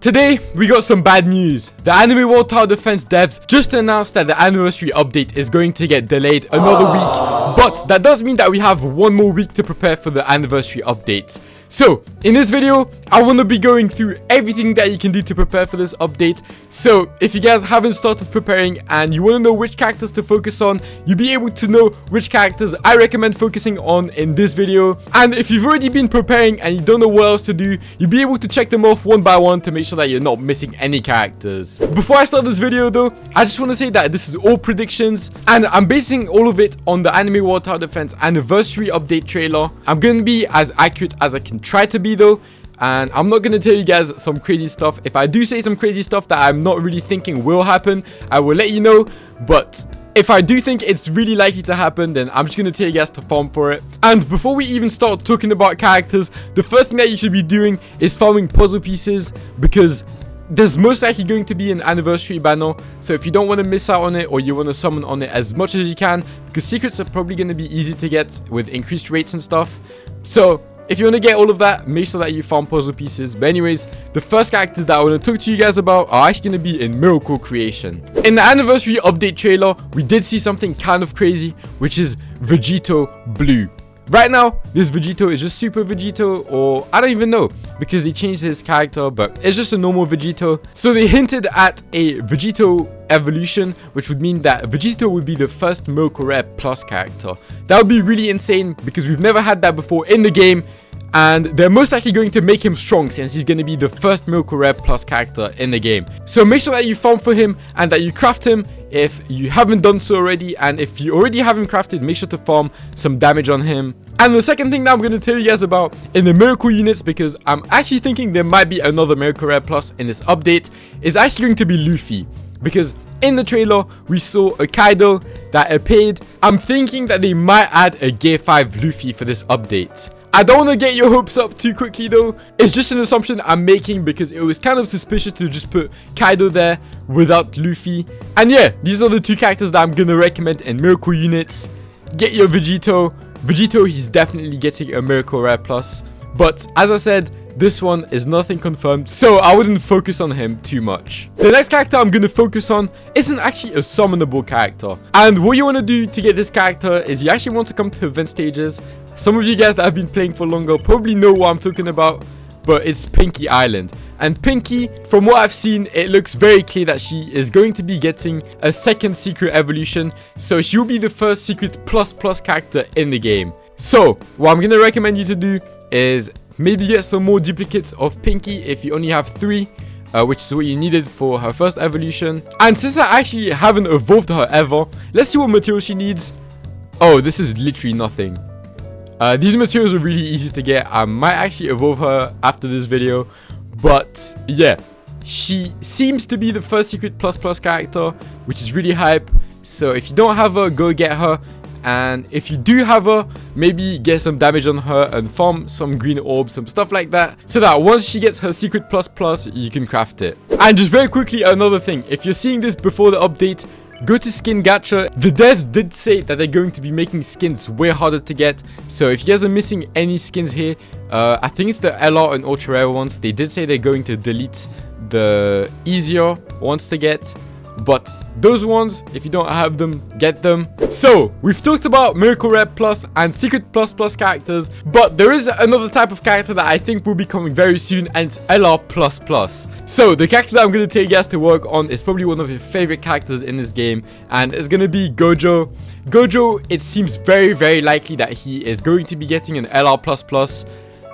Today, we got some bad news. The Anime World Tower Defense devs just announced that the anniversary update is going to get delayed another week, but that does mean that we have one more week to prepare for the anniversary update. So, in this video, I want to be going through everything that you can do to prepare for this update. So, if you guys haven't started preparing and you want to know which characters to focus on, you'll be able to know which characters I recommend focusing on in this video. And if you've already been preparing and you don't know what else to do, you'll be able to check them off one by one to make sure that you're not missing any characters. Before I start this video though, I just want to say that this is all predictions and I'm basing all of it on the Anime World Tower Defense anniversary update trailer. I'm going to be as accurate as I can try to be though, and I'm not going to tell you guys some crazy stuff. If I do say some crazy stuff that I'm not really thinking will happen, I will let you know. But if I do think it's really likely to happen, then I'm just going to tell you guys to farm for it. And before we even start talking about characters, the first thing that you should be doing is farming puzzle pieces, because there's most likely going to be an anniversary banner. So if you don't want to miss out on it, or you want to summon on it as much as you can, because secrets are probably going to be easy to get with increased rates and stuff. So if you want to get all of that, make sure that you farm puzzle pieces. But anyways, the first characters that I want to talk to you guys about are actually going to be in Miracle Creation. In the anniversary update trailer, we did see something kind of crazy, which is Vegito Blue. Right now, this Vegito is just Super Vegito, or I don't even know, because they changed his character, but it's just a normal Vegito. So they hinted at a Vegito evolution, which would mean that Vegito would be the first Miracle Rare Plus character. That would be really insane, because we've never had that before in the game, and they're most likely going to make him strong since he's going to be the first Miracle Rare Plus character in the game. So make sure that you farm for him and that you craft him if you haven't done so already, and if you already have him crafted, make sure to farm some damage on him. And the second thing that I'm going to tell you guys about in the Miracle units, because I'm actually thinking there might be another Miracle Rare Plus in this update, is actually going to be Luffy, because in the trailer we saw a Kaido that appeared. I'm thinking that they might add a Gear 5 Luffy for this update. I don't want to get your hopes up too quickly though. It's just an assumption I'm making, because it was kind of suspicious to just put Kaido there without Luffy. And yeah, these are the two characters that I'm going to recommend in Miracle units. Get your Vegito. Vegito, he's definitely getting a Miracle Rare Plus. But as I said, this one is nothing confirmed, so I wouldn't focus on him too much. The next character I'm going to focus on isn't actually a summonable character. And what you want to do to get this character is you actually want to come to event stages. Some of you guys that have been playing for longer probably know what I'm talking about, but it's Pinky Island. And Pinky, from what I've seen, it looks very clear that she is going to be getting a second secret evolution, so she'll be the first secret plus character in the game. So what I'm going to recommend you to do is maybe get some more duplicates of Pinky if you only have 3, which is what you needed for her first evolution. And since I actually haven't evolved her ever, let's see what material she needs. Oh, this is literally nothing. These materials are really easy to get. I might actually evolve her after this video, but yeah, she seems to be the first secret plus character, which is really hype. So if you don't have her, go get her. And if you do have her, maybe get some damage on her and farm some green orbs, some stuff like that, so that once she gets her secret plus, you can craft it. And just very quickly, another thing, if you're seeing this before the update, go to Skin Gacha. The devs did say that they're going to be making skins way harder to get. So if you guys are missing any skins here, I think it's the LR and Ultra Rare ones. They did say they're going to delete the easier ones to get. But those ones, if you don't have them, get them. So we've talked about Miracle Rare Plus and Secret Plus characters, but there is another type of character that I think will be coming very soon, and it's LR++. So the character that I'm going to tell you guys to work on is probably one of your favorite characters in this game, and it's going to be Gojo. Gojo, it seems very likely that he is going to be getting an LR++.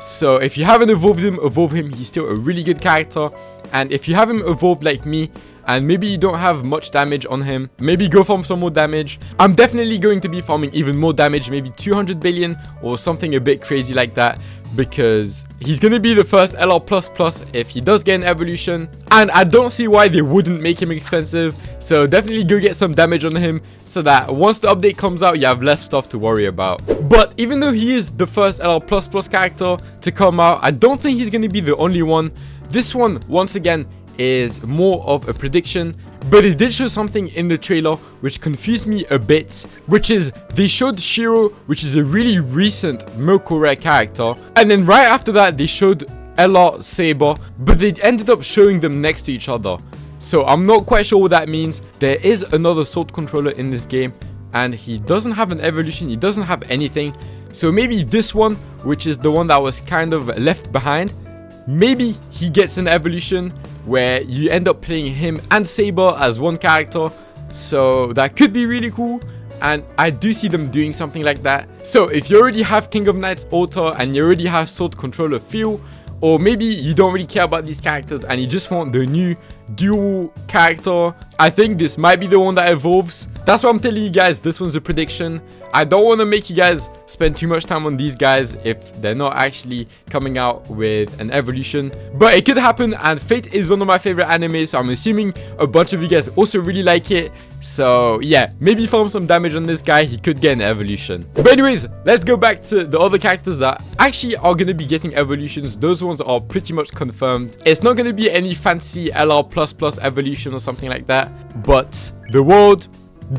So if you haven't evolved him, evolve him. He's still a really good character. And if you have him evolved like me, and maybe you don't have much damage on him, maybe go farm some more damage. I'm definitely going to be farming even more damage, maybe 200 billion or something a bit crazy like that, because he's going to be the first LR++ if he does get an evolution. And I don't see why they wouldn't make him expensive, so definitely go get some damage on him, so that once the update comes out, you have less stuff to worry about. But even though he is the first LR++ character to come out, I don't think he's going to be the only one. This one, once again, is more of a prediction, but it did show something in the trailer which confused me a bit, which is they showed Shiro, which is a really recent Miracle Rare character, and then right after that they showed LR Saber, but they ended up showing them next to each other. So I'm not quite sure what that means. There is another sword controller in this game, and he doesn't have an evolution, he doesn't have anything. So maybe this one, which is the one that was kind of left behind, maybe he gets an evolution where you end up playing him and Saber as one character. So that could be really cool, and I do see them doing something like that. So if you already have King of Knights Altar and you already have sword controller feel, or maybe you don't really care about these characters and you just want the new dual character, I think this might be the one that evolves. That's why I'm telling you guys, this one's a prediction. I don't want to make you guys spend too much time on these guys if they're not actually coming out with an evolution, but it could happen. And Fate is one of my favorite animes, so I'm assuming a bunch of you guys also really like it. So yeah, maybe farm some damage on this guy, he could get an evolution. But anyways, let's go back to the other characters that actually are going to be getting evolutions. Those ones are pretty much confirmed. It's not going to be any fancy LR++ evolution or something like that, but the world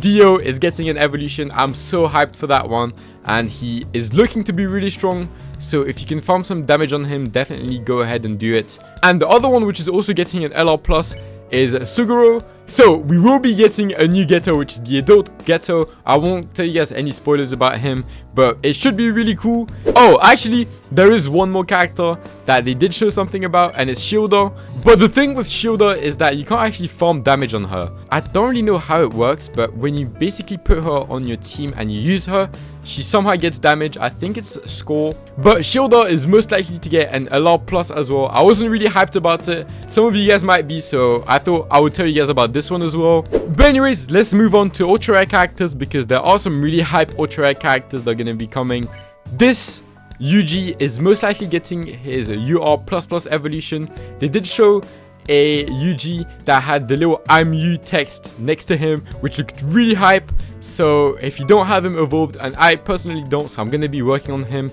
Dio is getting an evolution. I'm so hyped for that one, and he is looking to be really strong. So if you can farm some damage on him, definitely go ahead and do it. And the other one, which is also getting an LR+, is Suguro. So we will be getting a new ghetto, which is the adult ghetto. I won't tell you guys any spoilers about him, but it should be really cool. Oh, actually, there is one more character that they did show something about, and it's Shielder. But the thing with Shielder is that you can't actually farm damage on her. I don't really know how it works, but when you basically put her on your team and you use her, she somehow gets damage. I think it's score. But Shielder is most likely to get an LR+ as well. I wasn't really hyped about it. Some of you guys might be, so I thought I would tell you guys about this one as well. But anyways, let's move on to ultra rare characters, because there are some really hype ultra rare characters that are going to be coming. This UG is most likely getting his UR++ evolution. They did show a UG that had the little I'm you text next to him, which looked really hype. So if you don't have him evolved, and I personally don't, so I'm going to be working on him,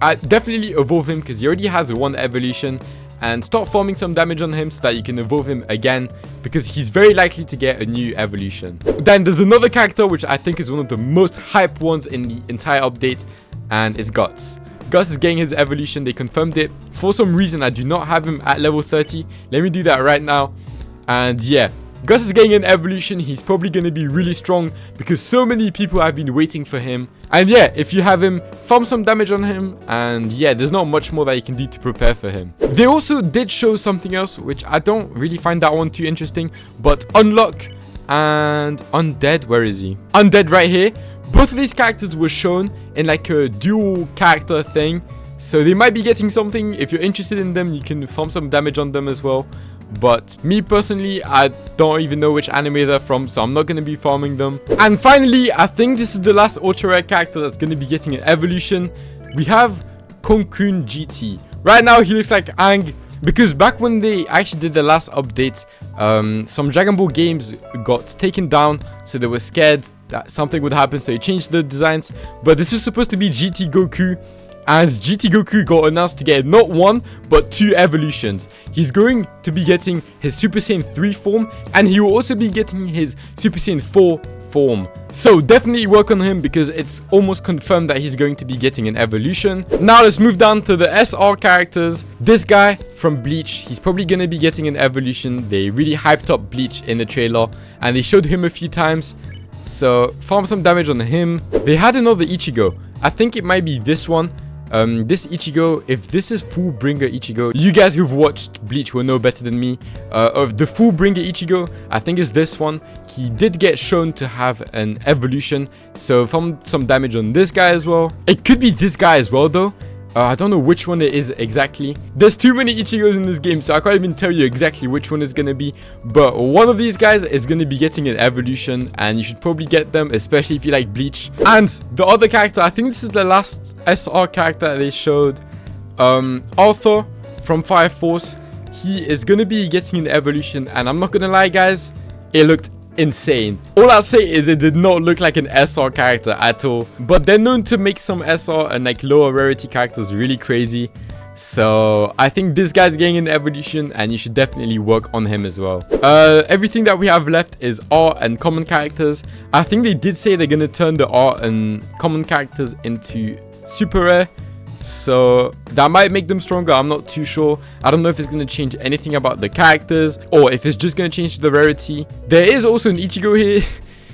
I definitely evolve him because he already has one evolution, and start farming some damage on him so that you can evolve him again, because he's very likely to get a new evolution. Then there's another character which I think is one of the most hype ones in the entire update, and it's Guts. Gus is getting his evolution. They confirmed it. For some reason, I do not have him at level 30. Let me do that right now. And yeah, Gus is getting an evolution. He's probably going to be really strong because so many people have been waiting for him. And yeah, if you have him, farm some damage on him. And yeah, there's not much more that you can do to prepare for him. They also did show something else, which I don't really find that one too interesting. But Unlock and Undead, where is he? Undead right here. Both of these characters were shown in like a dual character thing, so they might be getting something. If you're interested in them, you can farm some damage on them as well. But me personally, I don't even know which anime they're from, so I'm not going to be farming them. And finally, I think this is the last ultra rare character that's going to be getting an evolution. We have Konkun GT. Right now he looks like Aang, because back when they actually did the last update, some Dragon Ball games got taken down, so they were scared that something would happen, so they changed the designs. But this is supposed to be GT Goku, and GT Goku got announced to get not one but 2 evolutions. He's going to be getting his Super Saiyan 3 form, and he will also be getting his Super Saiyan 4 form. So definitely work on him, because it's almost confirmed that he's going to be getting an evolution. Now let's move down to the SR characters. This guy from Bleach, he's probably going to be getting an evolution. They really hyped up Bleach in the trailer, and they showed him a few times. So farm some damage on him. They had another Ichigo. I think it might be this one. This Ichigo, if this is Fullbringer Ichigo, you guys who've watched Bleach will know better than me. Of the Fullbringer Ichigo, I think it's this one. He did get shown to have an evolution, so farm some damage on this guy as well. It could be this guy as well though. I don't know which one it is exactly. There's too many Ichigos in this game, so I can't even tell you exactly which one is going to be. But one of these guys is going to be getting an evolution, and you should probably get them, especially if you like Bleach. And the other character, I think this is the last SR character that they showed. Arthur from Fire Force. He is going to be getting an evolution, and I'm not going to lie guys, it looked insane. All I'll say is it did not look like an SR character at all, but they're known to make some SR and like lower rarity characters really crazy. So I think this guy's getting an evolution, and you should definitely work on him as well. Everything that we have left is R and common characters. I think they did say they're gonna turn the R and common characters into super rare. So that might make them stronger. I'm not too sure. I don't know if it's going to change anything about the characters or if it's just going to change the rarity. There is also an Ichigo here.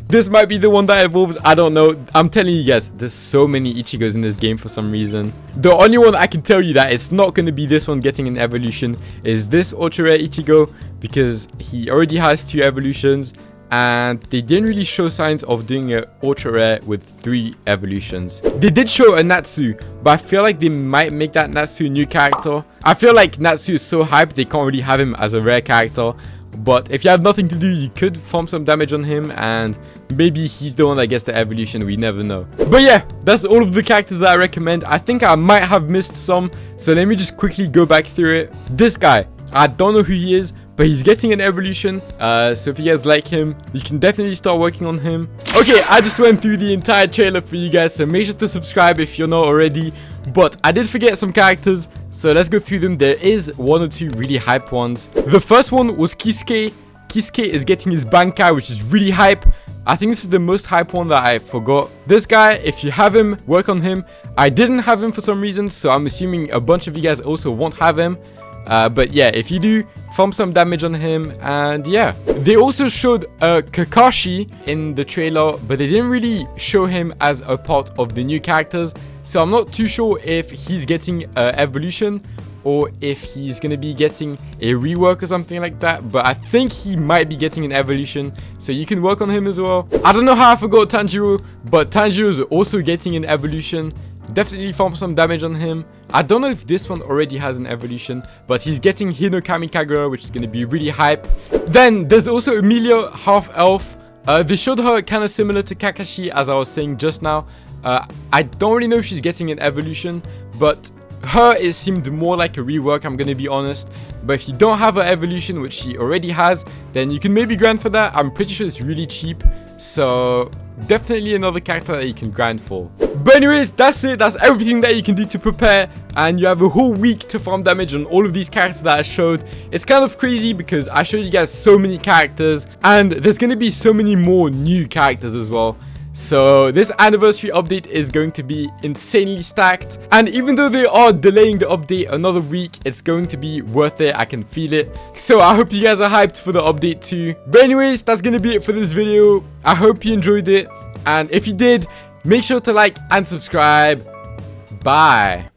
This might be the one that evolves. I don't know. I'm telling you guys, there's so many Ichigos in this game for some reason. The only one I can tell you that it's not going to be this one getting an evolution is this ultra rare Ichigo, because he already has 2 evolutions and they didn't really show signs of doing an ultra rare with 3 evolutions. They did show a Natsu, but I feel like they might make that Natsu a new character. I feel like Natsu is so hyped they can't really have him as a rare character. But if you have nothing to do, you could farm some damage on him and maybe he's the one that gets the evolution. We never know. But yeah, that's all of the characters that I recommend. I think I might have missed some, so let me just quickly go back through it. This guy, I don't know who he is, but he's getting an evolution. So if you guys like him, you can definitely start working on him. Okay, I just went through the entire trailer for you guys, so make sure to subscribe if you're not already. But I did forget some characters, so let's go through them. There is 1 or 2 really hype ones. The first one was Kisuke. Kisuke is getting his Bankai, which is really hype. I think this is the most hype one that I forgot. This guy, if you have him, work on him. I didn't have him for some reason, so I'm assuming a bunch of you guys also won't have him. But yeah, if you do, farm some damage on him, and yeah. They also showed Kakashi in the trailer, but they didn't really show him as a part of the new characters. So I'm not too sure if he's getting evolution or if he's going to be getting a rework or something like that. But I think he might be getting an evolution, so you can work on him as well. I don't know how I forgot Tanjiro, but Tanjiro is also getting an evolution. Definitely farm some damage on him. I don't know if this one already has an evolution, but he's getting Hinokami Kagura, which is going to be really hype. Then there's also Emilia, half elf. They showed her kind of similar to Kakashi, as I was saying just now. I don't really know if she's getting an evolution, but her, it seemed more like a rework, I'm gonna be honest. But if you don't have her evolution, which she already has, then you can maybe grind for that. I'm pretty sure it's really cheap, so definitely another character that you can grind for. But anyways, that's it. That's everything that you can do to prepare, and you have a whole week to farm damage on all of these characters that I showed. It's kind of crazy because I showed you guys so many characters, and there's gonna be so many more new characters as well. So this anniversary update is going to be insanely stacked, and even though they are delaying the update another week, it's going to be worth it. I can feel it. So I hope you guys are hyped for the update too. But anyways, that's gonna be it for this video. I hope you enjoyed it, and if you did, make sure to like and subscribe. Bye.